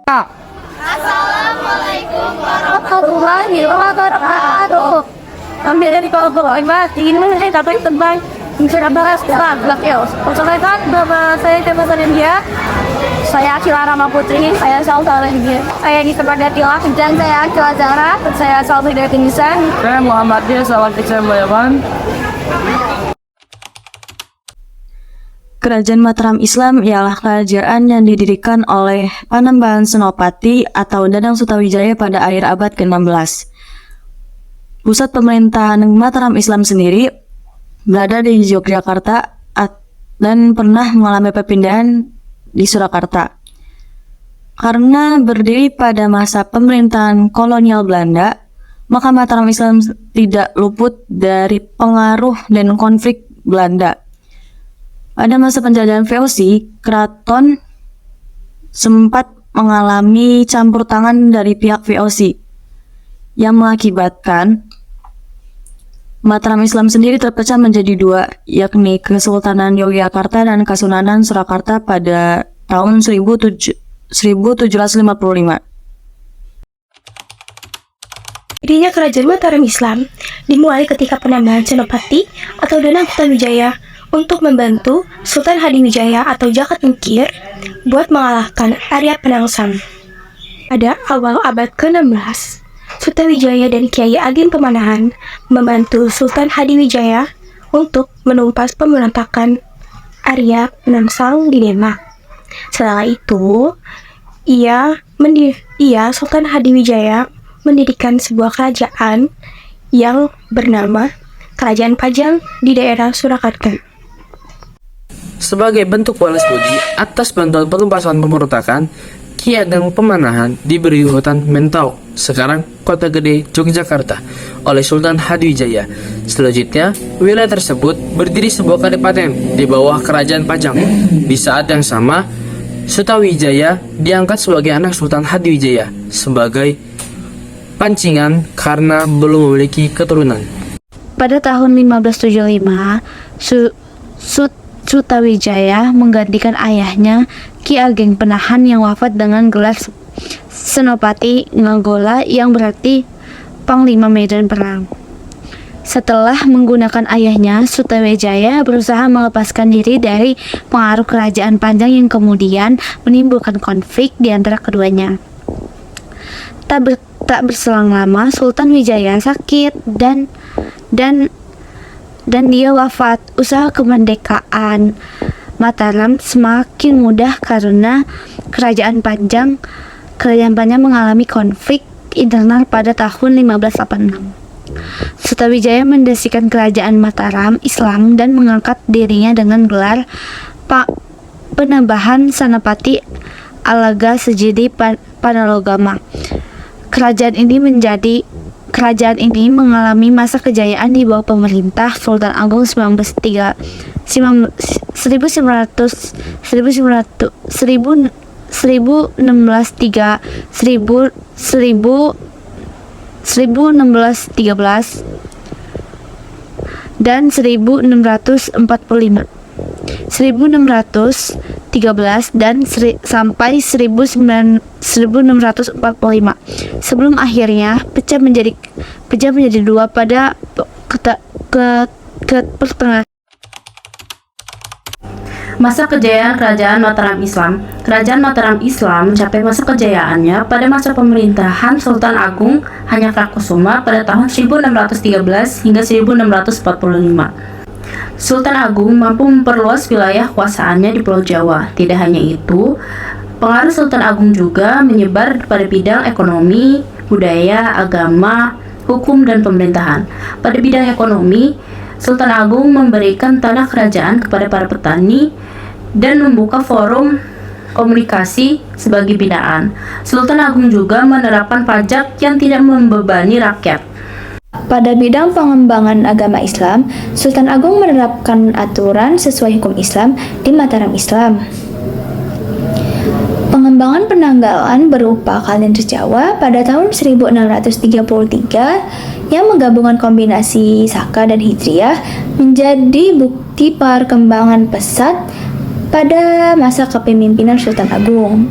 Assalamualaikum warahmatullahi wabarakatuh. Kami dari kelompok Imas ingin mengenai topik tentang bisa bahas tentang Black Hills. Perkenalkan nama saya Tematan India. Saya Akila Rama Putri. Saya asal dari India. Saya di Sepadan Tilah dan saya Akila Zahra. Saya asal dari Tinisan. Saya Muhammad Dia, salam kecil Bayawan. Kerajaan Mataram Islam ialah kerajaan yang didirikan oleh Panembahan Senopati atau Dadang Sutawijaya pada akhir abad ke-16. Pusat pemerintahan Mataram Islam sendiri berada di Yogyakarta dan pernah mengalami perpindahan di Surakarta. Karena berdiri pada masa pemerintahan kolonial Belanda, maka Mataram Islam tidak luput dari pengaruh dan konflik Belanda. Pada masa penjajahan VOC, keraton sempat mengalami campur tangan dari pihak VOC yang mengakibatkan Mataram Islam sendiri terpecah menjadi dua, yakni Kesultanan Yogyakarta dan Kasunanan Surakarta pada tahun 1755. Dirinya kerajaan Mataram Islam dimulai ketika penambahan Senopati atau Danang Sutawijaya untuk membantu Sultan Hadiwijaya atau Jagat Mungkir buat mengalahkan Arya Penangsang. Pada awal abad ke-16, Sutawijaya dan Kiai Ageng Pemanahan membantu Sultan Hadiwijaya untuk menumpas pemberontakan Arya Penangsang di Demak. Setelah itu, Sultan Hadiwijaya mendirikan sebuah kerajaan yang bernama Kerajaan Pajang di daerah Surakarta. Sebagai bentuk balas budi atas bantuan penumpasan pemberontakan, Ki Ageng Pemanahan diberi hutan Mentau, sekarang Kota Gede, Yogyakarta, oleh Sultan Hadiwijaya. Selanjutnya, wilayah tersebut berdiri sebuah kadipaten di bawah Kerajaan Pajang. Di saat yang sama, Sutawijaya diangkat sebagai anak Sultan Hadiwijaya sebagai pancingan karena belum memiliki keturunan. Pada tahun 1575, Sutawijaya menggantikan ayahnya Ki Ageng Pemanahan yang wafat dengan gelar Senopati Ngagola yang berarti Panglima Medan Perang. Setelah menggunakan ayahnya, Sutawijaya berusaha melepaskan diri dari pengaruh kerajaan Pajang yang kemudian menimbulkan konflik di antara keduanya. Tak berselang lama, Sultan Wijaya sakit dan dia wafat. Usaha kemerdekaan Mataram semakin mudah karena kerajaan Pajang mengalami konflik internal pada tahun 1586. Sutawijaya mendirikan kerajaan Mataram Islam dan mengangkat dirinya dengan gelar Panembahan Senopati Alaga Sejidi Panalogama. Kerajaan ini mengalami masa kejayaan di bawah pemerintah Sultan Agung 1613 dan 1645. 1613 dan sampai 1645 sebelum akhirnya pecah menjadi dua pada pertengahan Masa kejayaan Kerajaan Mataram Islam. Kerajaan Mataram Islam mencapai masa kejayaannya pada masa pemerintahan Sultan Agung Hanyakarakusuma pada tahun 1613 hingga 1645. Sultan Agung mampu memperluas wilayah kuasaannya di Pulau Jawa. Tidak hanya itu, pengaruh Sultan Agung juga menyebar pada bidang ekonomi, budaya, agama, hukum, dan pemerintahan. Pada bidang ekonomi, Sultan Agung memberikan tanah kerajaan kepada para petani dan membuka forum komunikasi sebagai binaan. Sultan Agung juga menerapkan pajak yang tidak membebani rakyat. Pada bidang pengembangan agama Islam, Sultan Agung menerapkan aturan sesuai hukum Islam di Mataram Islam. Pengembangan penanggalan berupa kalender Jawa pada tahun 1633 yang menggabungkan kombinasi Saka dan Hijriah menjadi bukti perkembangan pesat pada masa kepemimpinan Sultan Agung.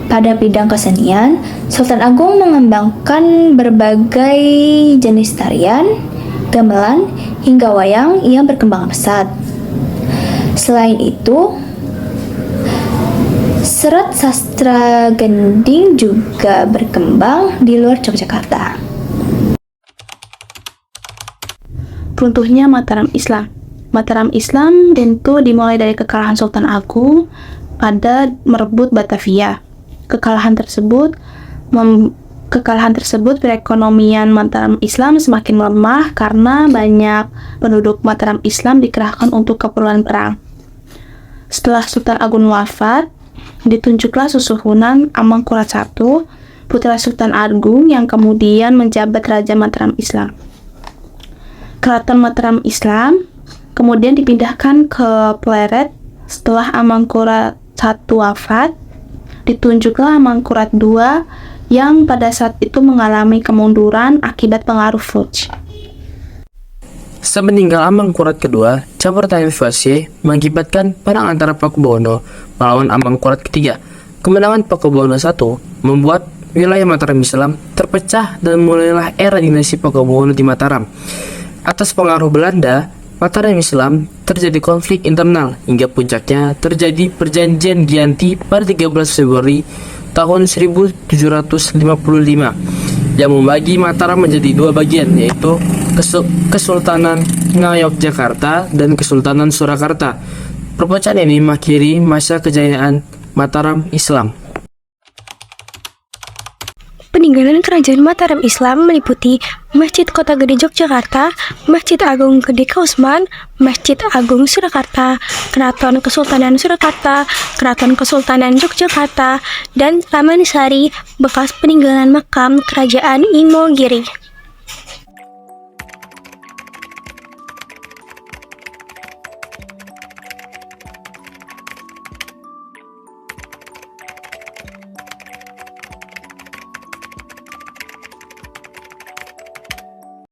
Pada bidang kesenian, Sultan Agung mengembangkan berbagai jenis tarian, gamelan, hingga wayang yang berkembang pesat. Selain itu, serat sastra gending juga berkembang di luar Yogyakarta. Runtuhnya Mataram Islam. Mataram Islam tentu dimulai dari kekalahan Sultan Agung pada merebut Batavia. Kekalahan tersebut perekonomian Mataram Islam semakin melemah karena banyak penduduk Mataram Islam dikerahkan untuk keperluan perang. Setelah Sultan Agung wafat, ditunjuklah Susuhunan Amangkurat I, putra Sultan Agung yang kemudian menjabat Raja Mataram Islam. Keraton Mataram Islam kemudian dipindahkan ke Pleret setelah Amangkurat I wafat. Ditunjuklah Amangkurat II yang pada saat itu mengalami kemunduran akibat pengaruh Fuj. Semeninggal Amangkurat II, campur tangan Vivasye mengakibatkan perang antara Pakubuwono melawan Amangkurat III. Kemenangan Pakubuwono I membuat wilayah Mataram Islam terpecah dan mulailah era dinasti Pakubuwono di Mataram. Atas pengaruh Belanda, Mataram Islam terjadi konflik internal hingga puncaknya terjadi perjanjian Giyanti pada 13 Februari tahun 1755 yang membagi Mataram menjadi dua bagian, yaitu Kesultanan Ngayogyakarta dan Kesultanan Surakarta. Perpecahan ini mengakhiri masa kejayaan Mataram Islam. Peninggalan kerajaan Mataram Islam meliputi Masjid Kota Gede Yogyakarta, Masjid Agung Gede Kausman, Masjid Agung Surakarta, Keraton Kesultanan Surakarta, Keraton Kesultanan Yogyakarta, dan Taman Sari bekas peninggalan makam Kerajaan Imogiri.